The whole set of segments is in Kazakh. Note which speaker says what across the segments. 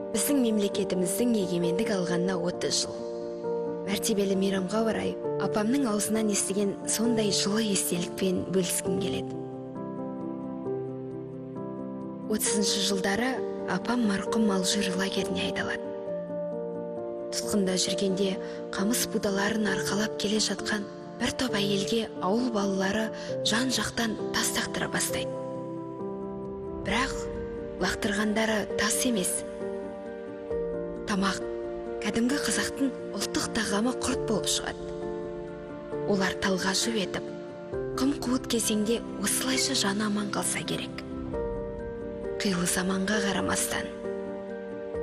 Speaker 1: Біздің мемлекетіміздің егемендік алғанына 30 жыл. Мәртебелі мейрамға орай апамның аузынан естіген сондай жылы естелікпен бөліскім келеді. 30-шы жылдары апам марқұм Алжир лагеріне айдалады. Тұтқында жүргенде қамыс будаларын арқалап келе жатқан бір топ әйелге ауыл балалары жан жақтан тас лақтыра бастайды. Бірақ лақтырғандары тас емес. Тамақ, кәдімгі қазақтың ұлттық тағамы құрт болып шығады. Олар талғажу етіп, қым-қуыт кезеңде осылайша жаны аман қалса керек. Қилы заманға қарамастан,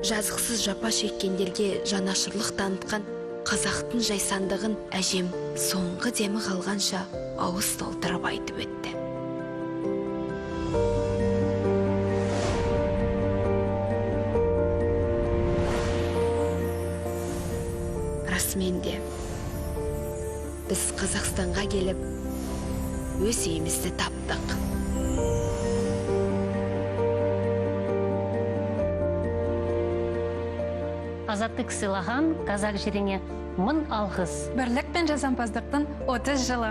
Speaker 1: жазықсыз жапа шеккендерге жанашырлық танытқан қазақтың жайсандығын әжем соңғы демі қалғанша ауыз толтырып айтып өтті. Расымен де, біз Қазақстанға келіп, өз үйімізді таптық.
Speaker 2: Азаттық сыйлаған қазақ жеріне 1000 алғыс.
Speaker 3: Бірлік пен жасампаздықтың 30 жылы.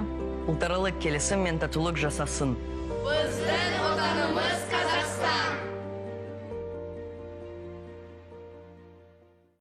Speaker 4: Ұлтаралық келісім мен татулық жасасын.
Speaker 5: Біздің отанымыз